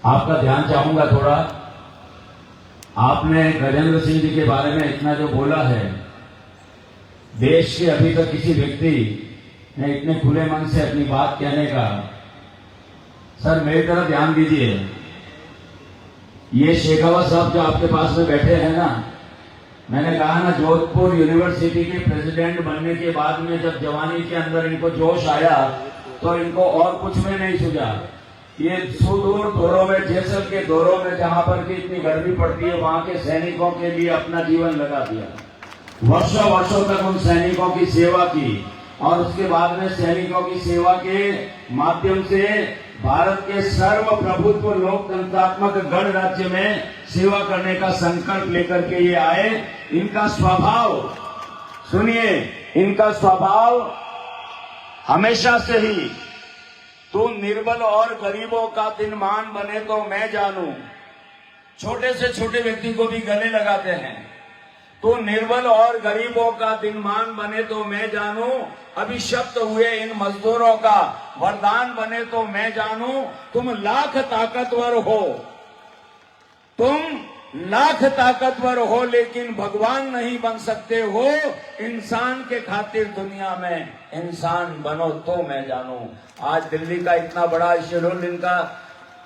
आपका ध्यान चाहूंगा थोड़ा। आपने गजेंद्र सिंह जी के बारे में इतना जो बोला है, देश के अभी तक किसी व्यक्ति ने इतने खुले मन से अपनी बात कहने का। सर मेरी तरफ ध्यान दीजिए, ये शेखावत साहब जो आपके पास में बैठे हैं ना, मैंने कहा ना जोधपुर यूनिवर्सिटी के प्रेसिडेंट बनने के बाद में जब जवानी के अंदर इनको जोश आया तो इनको और कुछ में नहीं सूझा। ये सुदूर दौरों में, जैसल के दौरों में जहां पर की इतनी गर्मी पड़ती है, वहां के सैनिकों के लिए अपना जीवन लगा दिया। वर्षों वर्षों तक उन सैनिकों की सेवा की और उसके बाद में सैनिकों की सेवा के माध्यम से भारत के सर्वप्रभुत्व लोकतंत्रात्मक गणराज्य में सेवा करने का संकल्प लेकर के ये आए। इनका स्वभाव सुनिए, इनका स्वभाव हमेशा से ही तू निर्बल और गरीबों का दिनमान बने तो मैं जानूं, छोटे से छोटे व्यक्ति को भी गले लगाते हैं। तो निर्बल और गरीबों का दिनमान बने तो मैं जानूं, अभिशप्त हुए इन मजदूरों का वरदान बने तो मैं जानूं। तुम लाख ताकतवर हो, तुम लाख ताकतवर हो, लेकिन भगवान नहीं बन सकते हो। इंसान के खातिर दुनिया में इंसान बनो तो मैं जानूं। आज दिल्ली का इतना बड़ा शेड्यूल, इनका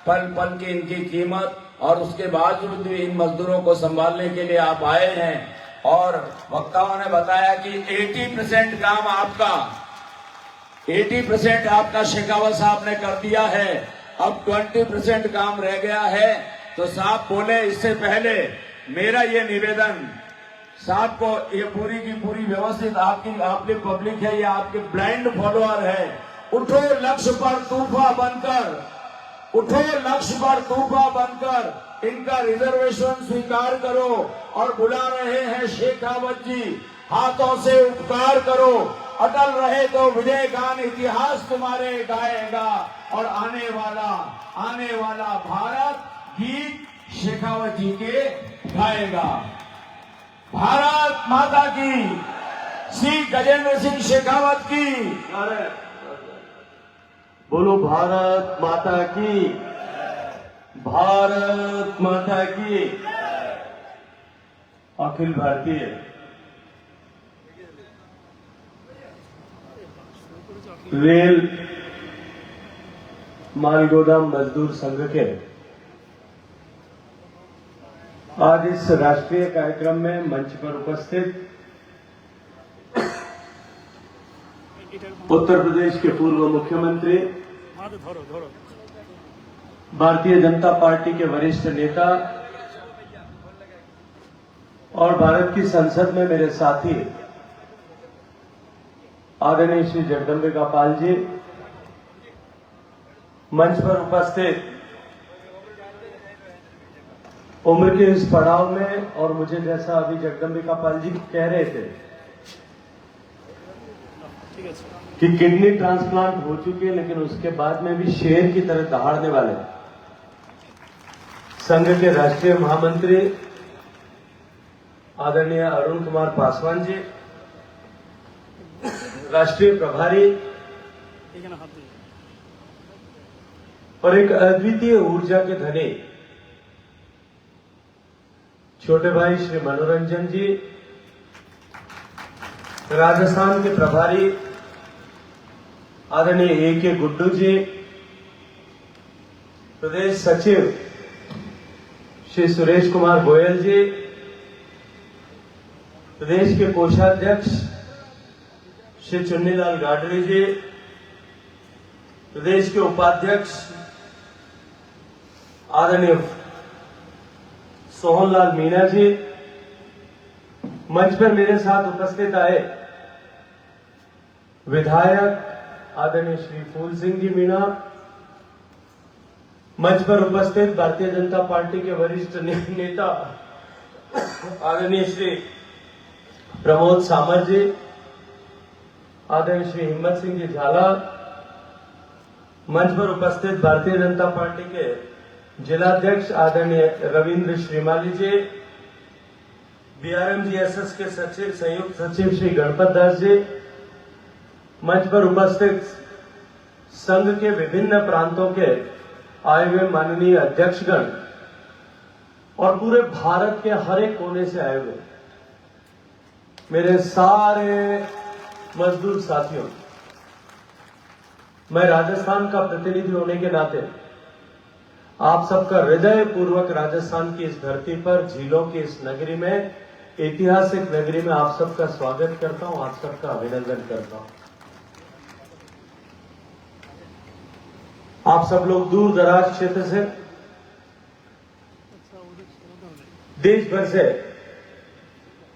पल पल की इनकी कीमत, और उसके बावजूद भी इन मजदूरों को संभालने के लिए आप आए हैं। और वक्ताओं ने बताया कि 80% काम आपका, 80% आपका शेखावत साहब ने कर दिया है, अब 20% काम रह गया है। तो साहब बोले इससे पहले मेरा ये निवेदन साहब को, ये पूरी की पूरी व्यवस्थित आपकी पब्लिक है, ये आपके ब्लाइंड फॉलोअर है। उठो लक्ष्य पर तूफा बनकर, उठो लक्ष्य पर तूफा बनकर इनका रिजर्वेशन स्वीकार करो। और बुला रहे हैं शेखावत जी, हाथों से उपकार करो। अटल रहे तो विजय गान इतिहास तुम्हारे गाएगा, और आने वाला भारत गीत शेखावत जी के गाएगा। भारत माता की, श्री गजेंद्र सिंह शेखावत की। बोलो भारत माता की, भारत माता की। अखिल भारतीय रेल मालगोदाम मजदूर संघ के आज इस राष्ट्रीय कार्यक्रम में मंच पर उपस्थित उत्तर प्रदेश के पूर्व मुख्यमंत्री, भारतीय जनता पार्टी के वरिष्ठ नेता और भारत की संसद में मेरे साथी आदरणीय श्री जगदम्बिका पाल जी, मंच पर उपस्थित उम्र के इस पड़ाव में, और मुझे जैसा अभी जगदम्बिका पाल जी कह रहे थे कि किडनी ट्रांसप्लांट हो चुकी है, लेकिन उसके बाद में भी शेर की तरह दहाड़ने वाले संघ के राष्ट्रीय महामंत्री आदरणीय अरुण कुमार पासवान जी, राष्ट्रीय प्रभारी और एक अद्वितीय ऊर्जा के धनी छोटे भाई श्री मनोरंजन जी, राजस्थान के प्रभारी आदरणीय ए.के. गुड्डू जी, प्रदेश सचिव श्री सुरेश कुमार गोयल जी, प्रदेश के कोषाध्यक्ष श्री चुन्नीलाल गाडरे जी, प्रदेश के उपाध्यक्ष आदरणीय सोहनलाल मीणा जी, मंच पर मेरे साथ उपस्थित आए विधायक आदरणीय श्री फूल सिंह जी मीणा, मंच पर उपस्थित भारतीय जनता पार्टी के वरिष्ठ नेता आदरणीय श्री प्रमोद सामर जी, आदरणीय श्री हिम्मत सिंह जी झाला, मंच पर उपस्थित भारतीय जनता पार्टी के जिलाध्यक्ष आदरणीय रविंद्र श्रीमाली जी, बीआरएमजीएसएस के सचिव संयुक्त सचिव श्री गणपत दास जी, मंच पर उपस्थित संघ के विभिन्न प्रांतों के आए हुए माननीय अध्यक्षगण और पूरे भारत के हर एक कोने से आए हुए मेरे सारे मजदूर साथियों, मैं राजस्थान का प्रतिनिधि होने के नाते आप सबका हृदय पूर्वक राजस्थान की इस धरती पर, झीलों की इस नगरी में, ऐतिहासिक नगरी में आप सबका स्वागत करता हूं, आप सबका अभिनंदन करता हूं। आप सब लोग दूर दराज क्षेत्र से, देश भर से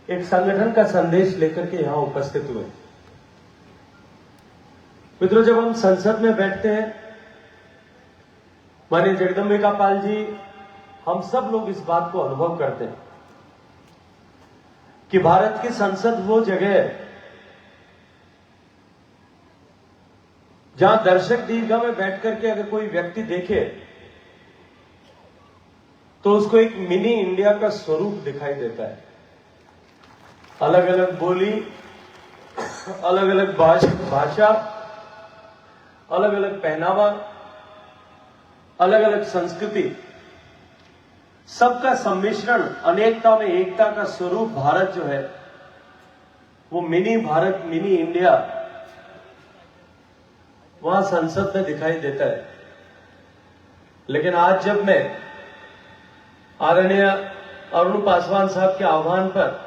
एक संगठन का संदेश लेकर के यहां उपस्थित हुए। मित्रों, जब हम संसद में बैठते हैं, माननीय जगदम्बिका पाल जी, हम सब लोग इस बात को अनुभव करते हैं कि भारत की संसद वो जगह है जहां दर्शक दीर्घा में बैठ करके अगर कोई व्यक्ति देखे तो उसको एक मिनी इंडिया का स्वरूप दिखाई देता है। अलग अलग बोली, अलग अलग भाषा, अलग अलग पहनावा, अलग अलग संस्कृति, सबका सम्मिश्रण, अनेकता में एकता का स्वरूप भारत जो है वो मिनी भारत, मिनी इंडिया वहां संसद में दिखाई देता है। लेकिन आज जब मैं आदरणीय अरुण पासवान साहब के आह्वान पर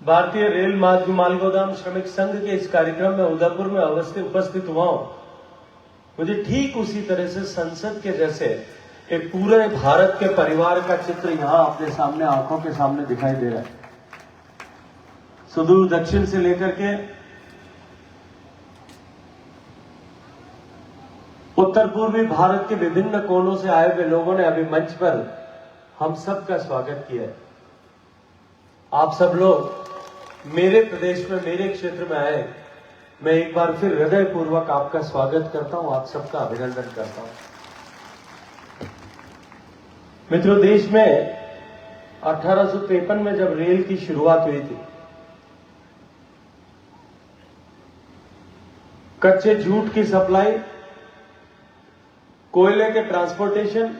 भारतीय रेल मालगोदाम श्रमिक संघ के इस कार्यक्रम में उदयपुर में उपस्थित हुआ हूं, मुझे ठीक उसी तरह से संसद के जैसे एक पूरे भारत के परिवार का चित्र यहां अपने सामने, आंखों के सामने दिखाई दे रहा है। सुदूर दक्षिण से लेकर के उत्तर पूर्वी भारत के विभिन्न कोनों से आए हुए लोगों ने अभी मंच पर हम सब का स्वागत किया है। आप सब लोग मेरे प्रदेश में, मेरे क्षेत्र में आए, मैं एक बार फिर हृदय पूर्वक आपका स्वागत करता हूं, आप सबका अभिनंदन करता हूं। मित्रों, देश में 1853 में जब रेल की शुरुआत हुई थी, कच्चे जूट की सप्लाई, कोयले के ट्रांसपोर्टेशन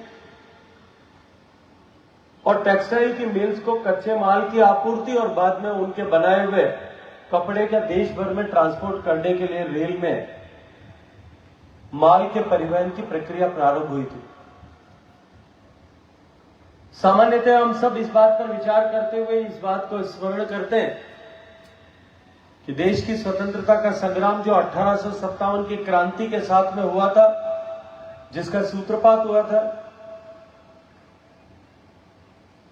और टेक्सटाइल की मिल्स को कच्चे माल की आपूर्ति और बाद में उनके बनाए हुए कपड़े का देश भर में ट्रांसपोर्ट करने के लिए रेल में माल के परिवहन की प्रक्रिया प्रारंभ हुई थी। सामान्यतः हम सब इस बात पर विचार करते हुए इस बात को स्मरण करते हैं कि देश की स्वतंत्रता का संग्राम जो 1857 की क्रांति के साथ में हुआ था, जिसका सूत्रपात हुआ था,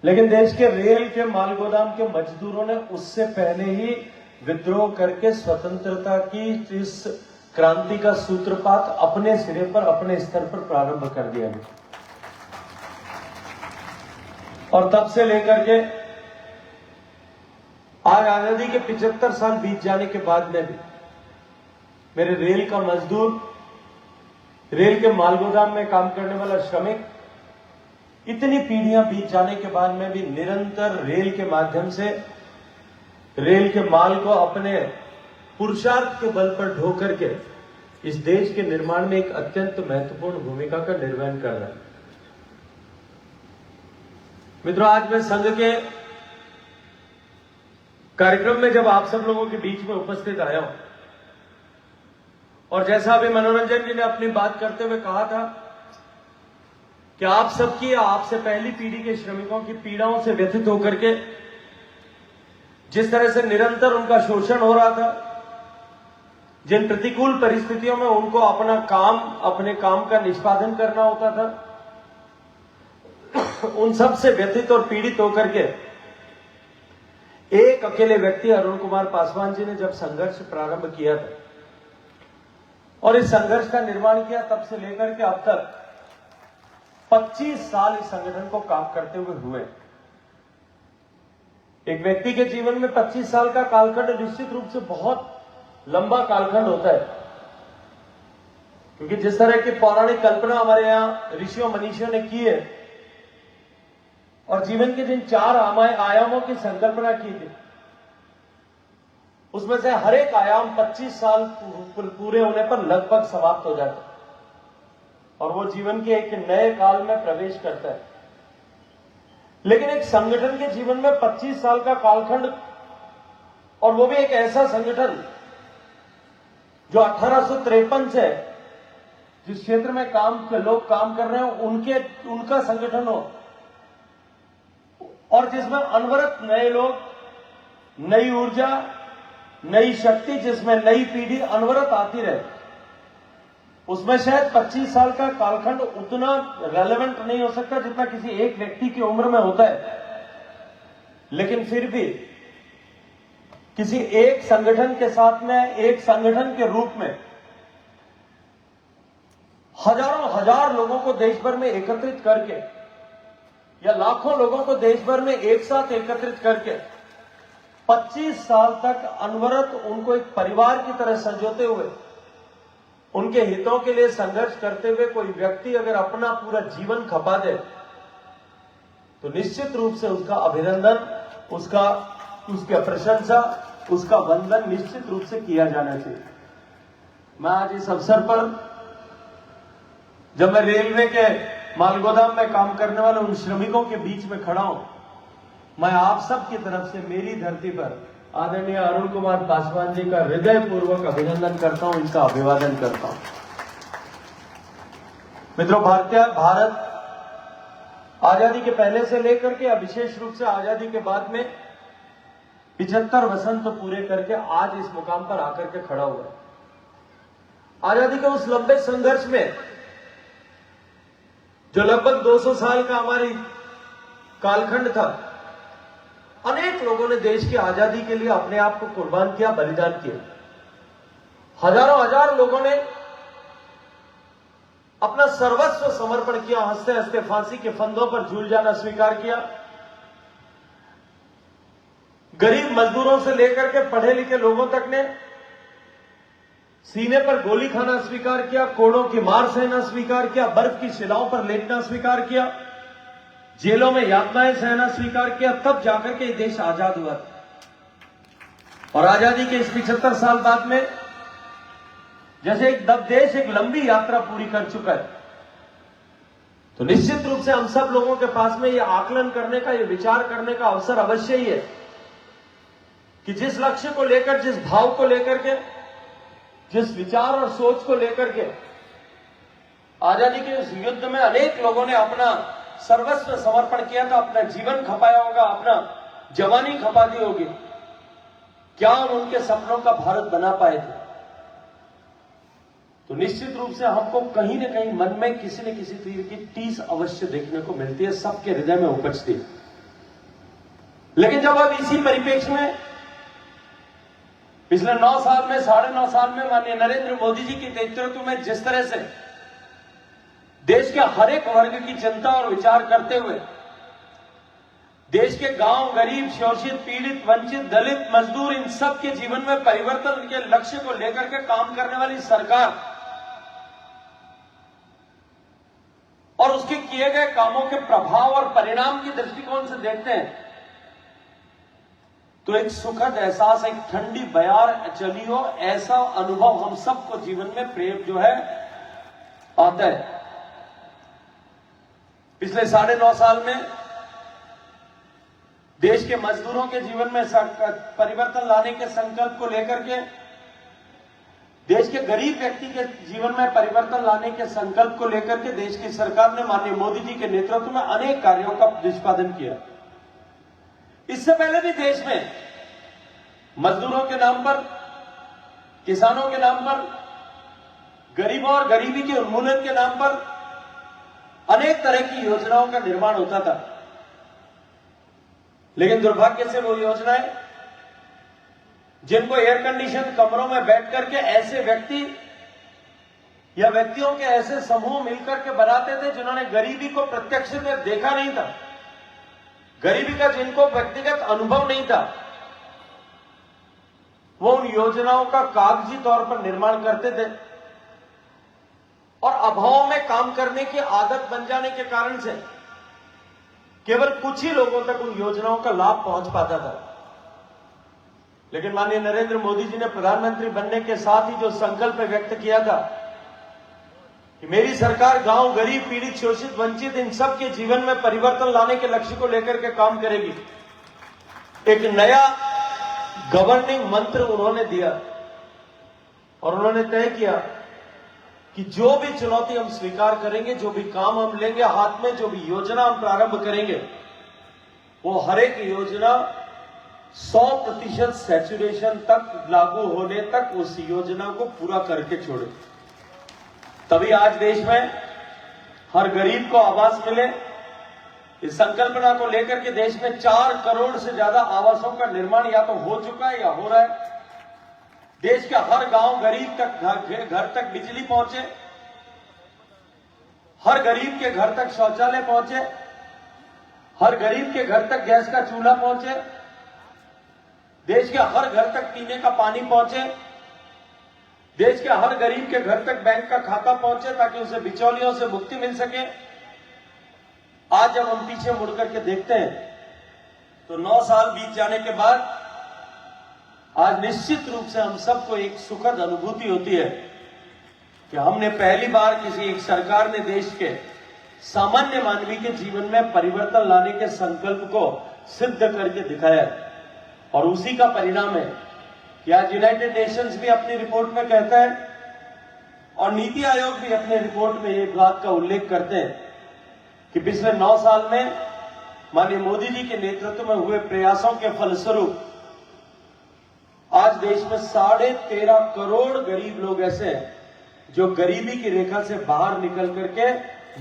लेकिन देश के रेल के मालगोदाम के मजदूरों ने उससे पहले ही विद्रोह करके स्वतंत्रता की इस क्रांति का सूत्रपात अपने सिरे पर, अपने स्तर पर प्रारंभ कर दिया है। और तब से लेकर के आज आजादी के 75 साल बीत जाने के बाद में भी मेरे रेल का मजदूर, रेल के मालगोदाम में काम करने वाला श्रमिक, इतनी पीढ़ियां बीत जाने के बाद में भी निरंतर रेल के माध्यम से रेल के माल को अपने पुरुषार्थ के बल पर ढो करके इस देश के निर्माण में एक अत्यंत महत्वपूर्ण भूमिका का निर्वहन कर रहा है। मित्रों, आज मैं संघ के कार्यक्रम में जब आप सब लोगों के बीच में उपस्थित आया हूं, और जैसा अभी मनोरंजन जी ने अपनी बात करते हुए कहा था कि आप सबकी, आपसे पहली पीढ़ी के श्रमिकों की पीड़ाओं से व्यथित होकर के जिस तरह से निरंतर उनका शोषण हो रहा था, जिन प्रतिकूल परिस्थितियों में उनको अपने काम का निष्पादन करना होता था, उन सब से व्यथित और पीड़ित होकर के एक अकेले व्यक्ति अरुण कुमार पासवान जी ने जब संघर्ष प्रारंभ किया था और इस संघर्ष का निर्माण किया, तब से लेकर के अब तक 25 साल इस संगठन को काम करते हुए हुए। एक व्यक्ति के जीवन में 25 साल का कालखंड निश्चित रूप से बहुत लंबा कालखंड होता है, क्योंकि जिस तरह की पौराणिक कल्पना हमारे यहां ऋषियों मनीषियों ने की है और जीवन के जिन 4 आयामों की संकल्पना की थी, उसमें से हर एक आयाम 25 साल पूरे होने पर लगभग समाप्त हो जाता। और वो जीवन के एक नए काल में प्रवेश करता है। लेकिन एक संगठन के जीवन में 25 साल का कालखंड, और वो भी एक ऐसा संगठन जो 1853 से जिस क्षेत्र में लोग काम कर रहे हो उनका संगठन हो, और जिसमें अनवरत नए लोग, नई ऊर्जा, नई शक्ति, जिसमें नई पीढ़ी अनवरत आती रहे, उसमें शायद 25 साल का कालखंड उतना रेलेवेंट नहीं हो सकता जितना किसी एक व्यक्ति की उम्र में होता है। लेकिन फिर भी किसी एक संगठन के साथ में, एक संगठन के रूप में हजारों हजार लोगों को देश भर में एकत्रित करके, या लाखों लोगों को देश भर में एक साथ एकत्रित करके 25 साल तक अनवरत उनको एक परिवार की तरह संजोते हुए, उनके हितों के लिए संघर्ष करते हुए कोई व्यक्ति अगर अपना पूरा जीवन खपा दे तो निश्चित रूप से उसका अभिनंदन, उसकी प्रशंसा, उसका वंदन निश्चित रूप से किया जाना चाहिए। मैं आज इस अवसर पर, जब मैं रेलवे के मालगोदाम में काम करने वाले उन श्रमिकों के बीच में खड़ा हूं, मैं आप सब की तरफ से मेरी धरती पर आदरणीय अरुण कुमार पासवान जी का हृदयपूर्वक अभिनंदन करता हूं, इनका अभिवादन करता हूं। मित्रों, भारत आजादी के पहले से लेकर के विशेष रूप से आजादी के बाद में 75 वसंत पूरे करके आज इस मुकाम पर आकर के खड़ा हुआ है। आजादी के उस लंबे संघर्ष में, जो लगभग 200 साल का हमारी कालखंड था, अनेक लोगों ने देश की आजादी के लिए अपने आप को कुर्बान किया, बलिदान किया। हजारों हजार लोगों ने अपना सर्वस्व समर्पण किया, हंसते हंसते फांसी के फंदों पर झूल जाना स्वीकार किया। गरीब मजदूरों से लेकर के पढ़े लिखे लोगों तक ने सीने पर गोली खाना स्वीकार किया, कोड़ों की मार सहना स्वीकार किया, बर्फ की शिलाओं पर लेटना स्वीकार किया, जेलों में यातनाएं सहना स्वीकार किया। तब जाकर के देश आजाद हुआ। और आजादी के इस 75 साल बाद में जैसे देश एक लंबी यात्रा पूरी कर चुका है, तो निश्चित रूप से हम सब लोगों के पास में यह आकलन करने का, यह विचार करने का अवसर अवश्य ही है कि जिस लक्ष्य को लेकर, जिस भाव को लेकर के, जिस विचार और सोच को लेकर के आजादी के इस युद्ध में अनेक लोगों ने अपना सर्वस्व समर्पण किया था, अपना जीवन खपाया होगा, अपना जवानी खपा दी होगी, क्या हम उनके सपनों का भारत बना पाए थे? तो निश्चित रूप से हमको कहीं न कहीं मन में किसी न किसी तीर की टीस अवश्य देखने को मिलती है, सबके हृदय में उपजती है। लेकिन जब अब इसी परिप्रेक्ष्य में पिछले 9 साल में, 9.5 साल में माननीय नरेंद्र मोदी जी के नेतृत्व में जिस तरह से देश के हर एक वर्ग की चिंता और विचार करते हुए देश के गांव, गरीब, शोषित, पीड़ित, वंचित, दलित, मजदूर, इन सब के जीवन में परिवर्तन के लक्ष्य को लेकर के काम करने वाली सरकार और उसके किए गए कामों के प्रभाव और परिणाम के दृष्टिकोण से देखते हैं तो एक सुखद एहसास, एक ठंडी बयार चली हो, ऐसा अनुभव हम सबको जीवन में प्रेम जो है आता है। पिछले 9.5 साल में देश के मजदूरों के जीवन में परिवर्तन लाने के संकल्प को लेकर के, देश के गरीब व्यक्ति के जीवन में परिवर्तन लाने के संकल्प को लेकर के देश की सरकार ने माननीय मोदी जी के नेतृत्व में अनेक कार्यों का निष्पादन किया। इससे पहले भी देश में मजदूरों के नाम पर, किसानों के नाम पर, गरीबों और गरीबी के उन्मूलन के नाम पर अनेक तरह की योजनाओं का निर्माण होता था। लेकिन दुर्भाग्य से वो योजनाएं जिनको एयर कंडीशन कमरों में बैठ करके ऐसे व्यक्ति या व्यक्तियों के ऐसे समूह मिलकर के बनाते थे जिन्होंने गरीबी को प्रत्यक्ष में देखा नहीं था, गरीबी का जिनको व्यक्तिगत अनुभव नहीं था, वो उन योजनाओं का कागजी तौर पर निर्माण करते थे और अभाव में काम करने की आदत बन जाने के कारण से केवल कुछ ही लोगों तक उन योजनाओं का लाभ पहुंच पाता था। लेकिन माननीय नरेंद्र मोदी जी ने प्रधानमंत्री बनने के साथ ही जो संकल्प व्यक्त किया था कि मेरी सरकार गांव, गरीब, पीड़ित, शोषित, वंचित इन सब के जीवन में परिवर्तन लाने के लक्ष्य को लेकर के काम करेगी। एक नया गवर्निंग मंत्र उन्होंने दिया और उन्होंने तय किया कि जो भी चुनौती हम स्वीकार करेंगे, जो भी काम हम लेंगे हाथ में, जो भी योजना हम प्रारंभ करेंगे, वो हर एक योजना 100% सैचुरेशन तक लागू होने तक उस योजना को पूरा करके छोड़े। तभी आज देश में हर गरीब को आवास मिले। इस संकल्पना को लेकर के देश में 4 करोड़ से ज्यादा आवासों का निर्माण या तो हो चुका है या हो रहा है। देश के हर गांव, गरीब तक घर तक बिजली पहुंचे, हर गरीब के घर तक शौचालय पहुंचे, हर गरीब के घर तक गैस का चूल्हा पहुंचे, देश के हर घर तक पीने का पानी पहुंचे, देश के हर गरीब के घर तक बैंक का खाता पहुंचे ताकि उसे बिचौलियों से मुक्ति मिल सके। आज जब हम पीछे मुड़ करके देखते हैं तो 9 साल बीत जाने के बाद आज निश्चित रूप से हम सबको एक सुखद अनुभूति होती है कि हमने पहली बार किसी एक सरकार ने देश के सामान्य मानवी के जीवन में परिवर्तन लाने के संकल्प को सिद्ध करके दिखाया। और उसी का परिणाम है कि आज यूनाइटेड नेशंस भी अपनी रिपोर्ट में कहता है और नीति आयोग भी अपने रिपोर्ट में ये बात का उल्लेख करते हैं कि पिछले 9 साल में माननीय मोदी जी के नेतृत्व में हुए प्रयासों के फलस्वरूप आज देश में 13.5 करोड़ गरीब लोग ऐसे हैं जो गरीबी की रेखा से बाहर निकल करके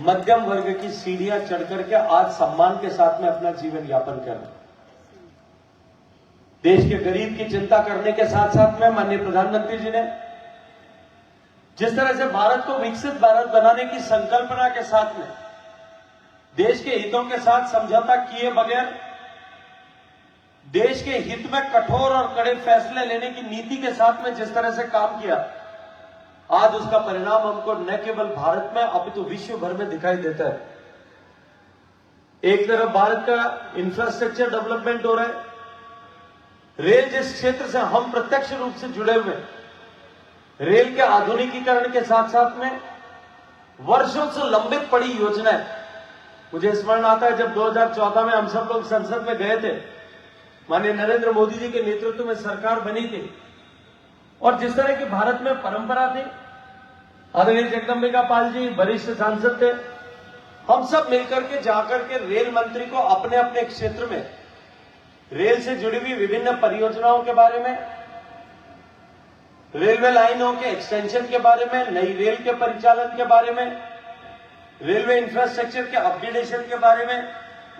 मध्यम वर्ग की सीढ़ियां चढ़ करके आज सम्मान के साथ में अपना जीवन यापन कर रहे हैं। देश के गरीब की चिंता करने के साथ साथ में माननीय प्रधानमंत्री जी ने जिस तरह से भारत को विकसित भारत बनाने की संकल्पना के साथ में देश के हितों के साथ समझौता किए बगैर देश के हित में कठोर और कड़े फैसले लेने की नीति के साथ में जिस तरह से काम किया, आज उसका परिणाम हमको न केवल भारत में अपितु विश्व भर में दिखाई देता है। एक तरफ भारत का इंफ्रास्ट्रक्चर डेवलपमेंट हो रहा है, रेल जिस क्षेत्र से हम प्रत्यक्ष रूप से जुड़े हुए, रेल के आधुनिकीकरण के साथ साथ में वर्षों से लंबित पड़ी योजनाएं। मुझे स्मरण आता है जब 2014 में हम सब लोग संसद में गए थे, माननीय नरेंद्र मोदी जी के नेतृत्व में सरकार बनी थी और जिस तरह की भारत में परंपरा थी, आदरणीय जगदम्बिका पाल जी वरिष्ठ सांसद थे, हम सब मिलकर के जाकर के रेल मंत्री को अपने अपने क्षेत्र में रेल से जुड़ी हुई विभिन्न परियोजनाओं के बारे में, रेलवे लाइनों के एक्सटेंशन के बारे में, नई रेल के परिचालन के बारे में, रेलवे इंफ्रास्ट्रक्चर के अपग्रेडेशन के बारे में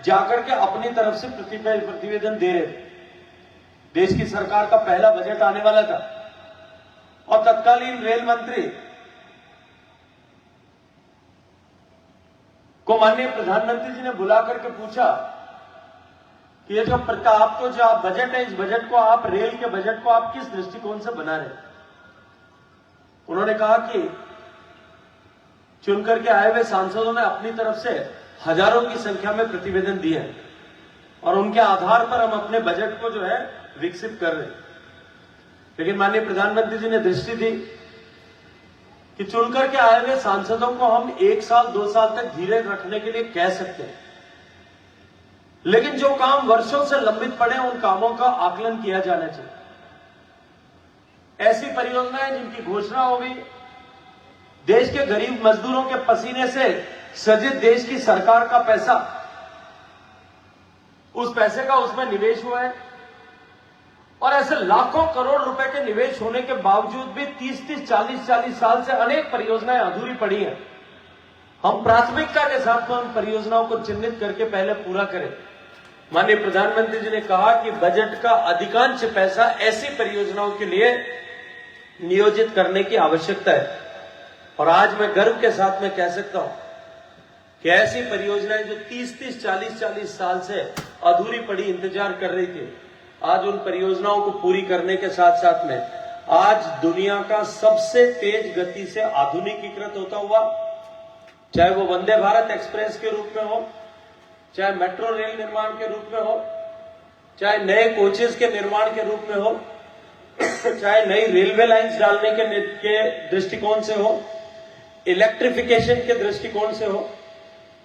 जाकर के अपनी तरफ से प्रतिवेदन दे रहे थे। देश की सरकार का पहला बजट आने वाला था और तत्कालीन रेल मंत्री को माननीय प्रधानमंत्री जी ने बुला करके पूछा कि ये जो आपको जो आप बजट है, इस बजट को आप रेल के बजट को आप किस दृष्टिकोण से बना रहे? उन्होंने कहा कि चुनकर के आए हुए सांसदों ने अपनी तरफ से हजारों की संख्या में प्रतिवेदन दिए हैं और उनके आधार पर हम अपने बजट को जो है विकसित कर रहे हैं। लेकिन माननीय प्रधानमंत्री जी ने दृष्टि दी कि चुनकर के आए हुए सांसदों को हम 1 साल 2 साल तक धीरे रखने के लिए कह सकते हैं, लेकिन जो काम वर्षों से लंबित पड़े उन कामों का आकलन किया जाना चाहिए। ऐसी परियोजनाएं जिनकी घोषणा हो गई, देश के गरीब मजदूरों के पसीने से सजित देश की सरकार का पैसा, उस पैसे का उसमें निवेश हुआ है और ऐसे लाखों करोड़ रुपए के निवेश होने के बावजूद भी 30-30, 40-40 साल से अनेक परियोजनाएं अधूरी पड़ी हैं। हम प्राथमिकता के साथ में उन परियोजनाओं को चिन्हित करके पहले पूरा करें। माननीय प्रधानमंत्री जी ने कहा कि बजट का अधिकांश पैसा ऐसी परियोजनाओं के लिए नियोजित करने की आवश्यकता है और आज मैं गर्व के साथ में कह सकता हूं कि ऐसी परियोजनाएं जो 30-30, 40-40 साल से अधूरी पड़ी इंतजार कर रही थी, आज उन परियोजनाओं को पूरी करने के साथ साथ में आज दुनिया का सबसे तेज गति से आधुनिकीकृत होता हुआ, चाहे वो वंदे भारत एक्सप्रेस के रूप में हो, चाहे मेट्रो रेल निर्माण के रूप में हो, चाहे नए कोचेस के निर्माण के रूप में हो, चाहे नई रेलवे लाइंस डालने के दृष्टिकोण से हो, इलेक्ट्रिफिकेशन के दृष्टिकोण से हो,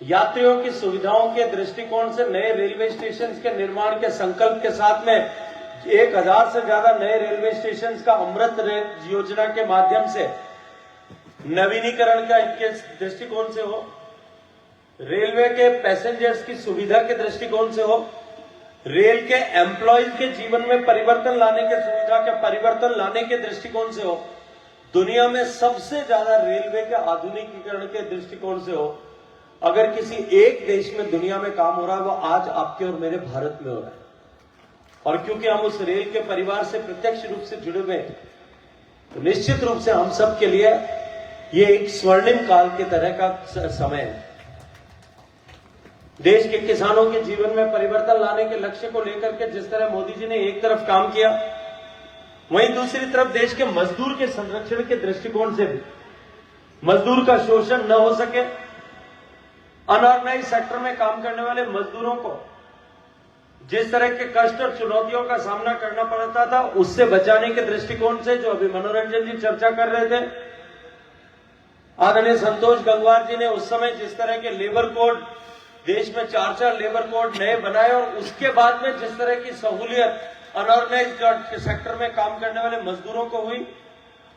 यात्रियों की सुविधाओं के दृष्टिकोण से नए रेलवे स्टेशन के निर्माण के संकल्प के साथ में 1000 से ज्यादा नए रेलवे स्टेशन का अमृत योजना के माध्यम से नवीनीकरण का इनके दृष्टिकोण से हो, रेलवे के पैसेंजर्स की सुविधा के दृष्टिकोण से हो, रेल के एम्प्लॉयज के जीवन में परिवर्तन लाने के सुविधा के परिवर्तन लाने के दृष्टिकोण से हो, दुनिया में सबसे ज्यादा रेलवे के आधुनिकीकरण के दृष्टिकोण से हो, अगर किसी एक देश में दुनिया में काम हो रहा है वो आज आपके और मेरे भारत में हो रहा है। और क्योंकि हम उस रेल के परिवार से प्रत्यक्ष रूप से जुड़े हुए हैं, तो निश्चित रूप से हम सब के लिए ये एक स्वर्णिम काल की तरह का समय है। देश के किसानों के जीवन में परिवर्तन लाने के लक्ष्य को लेकर के जिस तरह मोदी जी ने एक तरफ काम किया, वहीं दूसरी तरफ देश के मजदूर के संरक्षण के दृष्टिकोण से भी मजदूर का शोषण न हो सके, अनऑर्गेनाइज सेक्टर में काम करने वाले मजदूरों को जिस तरह के कष्ट और चुनौतियों का सामना करना पड़ता था उससे बचाने के दृष्टिकोण से, जो अभी मनोरंजन जी चर्चा कर रहे थे, आदरणीय संतोष गंगवार जी ने उस समय जिस तरह के लेबर कोड, देश में 4 लेबर कोड नए बनाए और उसके बाद में जिस तरह की सहूलियत अनऑर्गेनाइज्ड सेक्टर में काम करने वाले मजदूरों को हुई,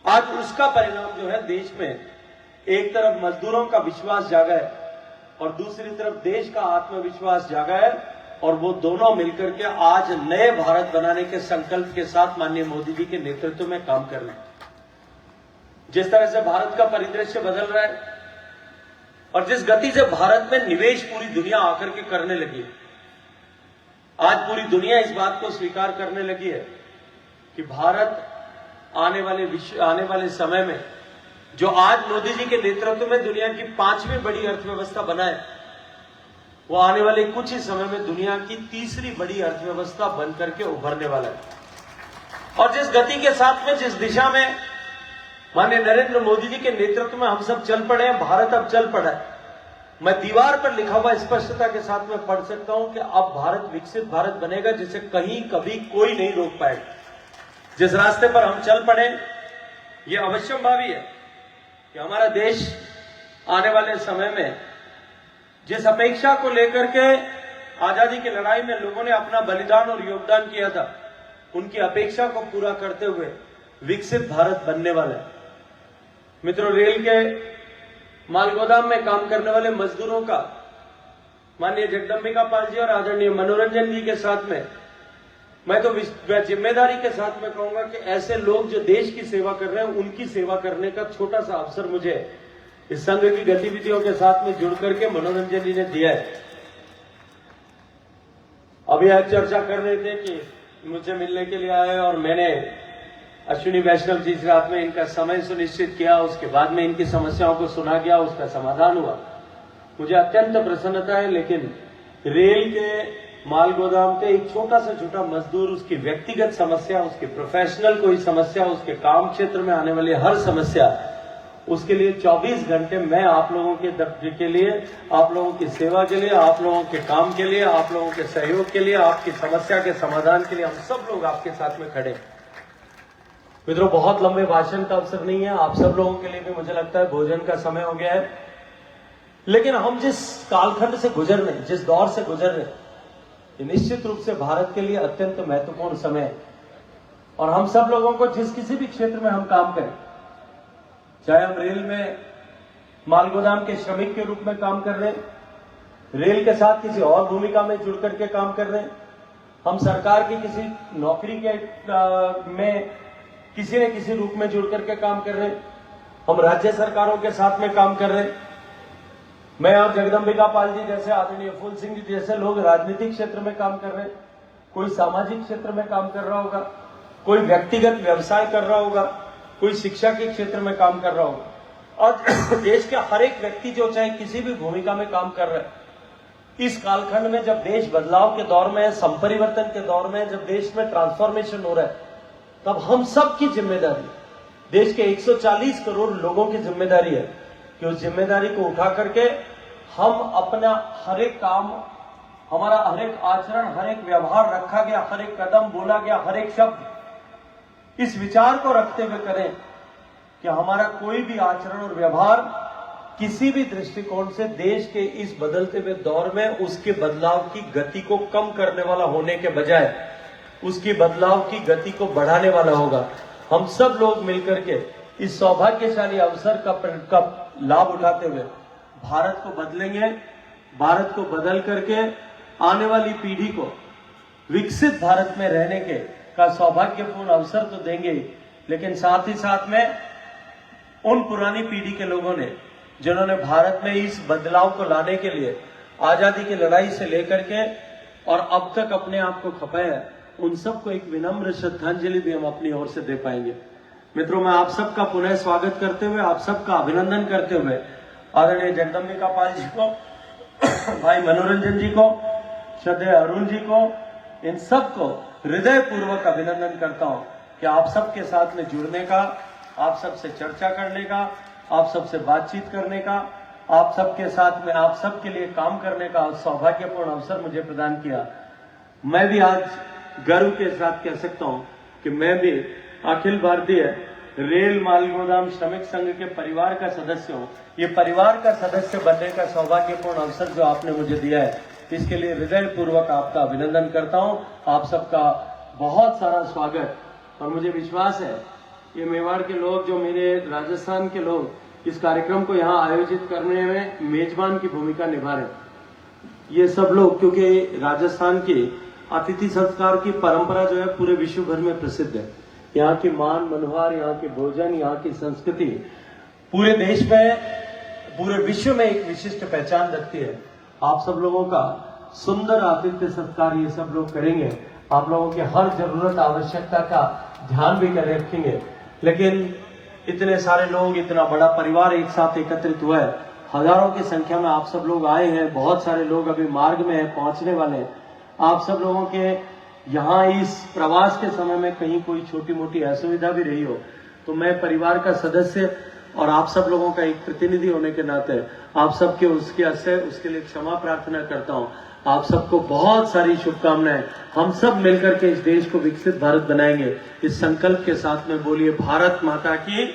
आज उसका परिणाम जो है देश में एक तरफ मजदूरों का विश्वास जागा है और दूसरी तरफ देश का आत्मविश्वास जागा है, और वो दोनों मिलकर के आज नए भारत बनाने के संकल्प के साथ माननीय मोदी जी के नेतृत्व में काम कर रहे हैं। जिस तरह से भारत का परिदृश्य बदल रहा है और जिस गति से भारत में निवेश पूरी दुनिया आकर के करने लगी है, आज पूरी दुनिया इस बात को स्वीकार करने लगी है कि भारत आने वाले समय में, जो आज मोदी जी के नेतृत्व में दुनिया की 5वीं बड़ी अर्थव्यवस्था बना है, वो आने वाले कुछ ही समय में दुनिया की 3री बड़ी अर्थव्यवस्था बन करके उभरने वाला है। और जिस गति के साथ में, जिस दिशा में माननीय नरेंद्र मोदी जी के नेतृत्व में हम सब चल पड़े हैं, भारत अब चल पड़ा है। मैं दीवार पर लिखा हुआ स्पष्टता के साथ में पढ़ सकता हूं कि अब भारत विकसित भारत बनेगा, जिसे कहीं कभी कोई नहीं रोक पाएगा। जिस रास्ते पर हम चल पड़े, ये अवश्यंभावी है कि हमारा देश आने वाले समय में जिस अपेक्षा को लेकर के आजादी की लड़ाई में लोगों ने अपना बलिदान और योगदान किया था, उनकी अपेक्षा को पूरा करते हुए विकसित भारत बनने वाला है। मित्रों, रेल के मालगोदाम में काम करने वाले मजदूरों का माननीय जगदंबिका पाल जी और आदरणीय मनोरंजन जी के साथ में मैं तो जिम्मेदारी के साथ में कहूंगा कि ऐसे लोग जो देश की सेवा कर रहे हैं, उनकी सेवा करने का छोटा सा अवसर मुझे इस संघ की गतिविधियों के साथ में जुड़ करके मनोरंजन जी ने दिया है। अभी आज चर्चा कर रहे थे कि मुझे मिलने के लिए आए और मैंने अश्विनी वैष्णव जी से रात में इनका समय सुनिश्चित किया, उसके बाद में इनकी समस्याओं को सुना गया, उसका समाधान हुआ। मुझे अत्यंत प्रसन्नता है। लेकिन रेल के माल गोदाम के एक छोटा मजदूर, उसकी व्यक्तिगत समस्या, उसकी प्रोफेशनल कोई समस्या, उसके काम क्षेत्र में आने वाली हर समस्या, उसके लिए 24 घंटे मैं आप लोगों के लिए, आप लोगों की सेवा के लिए, आप लोगों के काम के लिए, आप लोगों के सहयोग के लिए, आपकी समस्या के समाधान के लिए हम सब लोग आपके साथ में खड़े। मित्रों, बहुत लंबे भाषण का अवसर नहीं है, आप सब लोगों के लिए भी मुझे लगता है भोजन का समय हो गया है। लेकिन हम जिस कालखंड से गुजर रहे हैं, जिस दौर से गुजर रहे हैं, ये निश्चित रूप से भारत के लिए अत्यंत महत्वपूर्ण समय है। और हम सब लोगों को जिस किसी भी क्षेत्र में हम काम करें, चाहे हम रेल में मालगोदाम के श्रमिक के रूप में काम कर रहे हैं, रेल के साथ किसी और भूमिका में जुड़ करके काम कर रहे हैं, हम सरकार की किसी नौकरी के में किसी न किसी रूप में जुड़ करके काम कर रहे हैं, हम राज्य सरकारों के साथ में काम कर रहे हैं। मैं और जगदंबिका पाल जी जैसे, आदरणीय फूल सिंह जी जैसे लोग राजनीतिक क्षेत्र में काम कर रहे हैं, कोई सामाजिक क्षेत्र में काम कर रहा होगा, कोई व्यक्तिगत व्यवसाय कर रहा होगा, कोई शिक्षा के क्षेत्र में काम कर रहा होगा। और देश के हर एक व्यक्ति जो चाहे किसी भी भूमिका में काम कर रहा है, इस कालखंड में जब देश बदलाव के दौर में है, संपरिवर्तन के दौर में है, जब देश में ट्रांसफॉर्मेशन हो रहा है, तब हम सब की जिम्मेदारी, देश के 140 करोड़ लोगों की जिम्मेदारी है कि उस जिम्मेदारी को उठा करके हम अपना हर एक काम, हमारा हर एक आचरण, हर एक व्यवहार रखा गया, हर एक कदम बोला गया, हर एक शब्द, इस विचार को रखते हुए करें कि हमारा कोई भी आचरण और व्यवहार किसी भी दृष्टिकोण से देश के इस बदलते हुए दौर में उसके बदलाव की गति को कम करने वाला होने के बजाय उसकी बदलाव की गति को बढ़ाने वाला होगा। हम सब लोग मिलकर के इस सौभाग्यशाली अवसर का लाभ उठाते हुए भारत को बदलेंगे। भारत को बदल करके आने वाली पीढ़ी को विकसित भारत में रहने का सौभाग्यपूर्ण अवसर तो देंगे, लेकिन साथ ही साथ में उन पुरानी पीढ़ी के लोगों ने जिन्होंने भारत में इस बदलाव को लाने के लिए आजादी की लड़ाई से लेकर के और अब तक अपने आप को खपाया, उन सबको एक विनम्र श्रद्धांजलि भी हम अपनी ओर से दे पाएंगे। मित्रों, मैं आप सबका पुनः स्वागत करते हुए, आप सबका अभिनंदन करते हुए आदरणीय जगदम्बिका पाल जी को, भाई मनोरंजन जी को, श्रद्धेय अरुण जी को, इन सबको हृदय पूर्वक अभिनंदन करता हूं कि आप सबके साथ में जुड़ने का, आप सबसे चर्चा करने का, आप सबसे बातचीत करने का, आप सबके साथ में आप सबके लिए काम करने का सौभाग्यपूर्ण अवसर मुझे प्रदान किया। मैं भी आज गर्व के साथ कह सकता हूं कि मैं भी अखिल भारतीय रेल माल गोदाम श्रमिक संघ के परिवार का सदस्य हूं। ये परिवार का सदस्य बनने का सौभाग्यपूर्ण अवसर जो आपने मुझे दिया है, इसके लिए हृदय पूर्वक आपका अभिनंदन करता हूं। आप सबका बहुत सारा स्वागत। और मुझे विश्वास है ये मेवाड़ के लोग, जो मेरे राजस्थान के लोग इस कार्यक्रम को यहाँ आयोजित करने में मेजबान की भूमिका निभा रहे, ये सब लोग, क्योंकि राजस्थान की अतिथि संस्कार की परंपरा जो है पूरे विश्व भर में प्रसिद्ध है। यहाँ की मान मनोहार, यहाँ के भोजन, यहाँ की संस्कृति पूरे देश में, पूरे विश्व में एक विशिष्ट पहचान रखती है। आप सब लोगों का सुंदर आतिथ्य सत्कार ये सब लोग करेंगे, आप लोगों की हर जरूरत आवश्यकता का ध्यान भी कर रखेंगे। लेकिन इतने सारे लोग, इतना बड़ा परिवार एक साथ एकत्रित हुआ है, हजारों की संख्या में आप सब लोग आए हैं, बहुत सारे लोग अभी मार्ग में हैं, पहुंचने वाले हैं। आप सब लोगों के यहाँ इस प्रवास के समय में कहीं कोई छोटी मोटी असुविधा भी रही हो, तो मैं परिवार का सदस्य और आप सब लोगों का एक प्रतिनिधि होने के नाते आप सबके उसके लिए क्षमा प्रार्थना करता हूँ। आप सबको बहुत सारी शुभकामनाएं। हम सब मिलकर के इस देश को विकसित भारत बनाएंगे, इस संकल्प के साथ में बोलिए भारत माता की।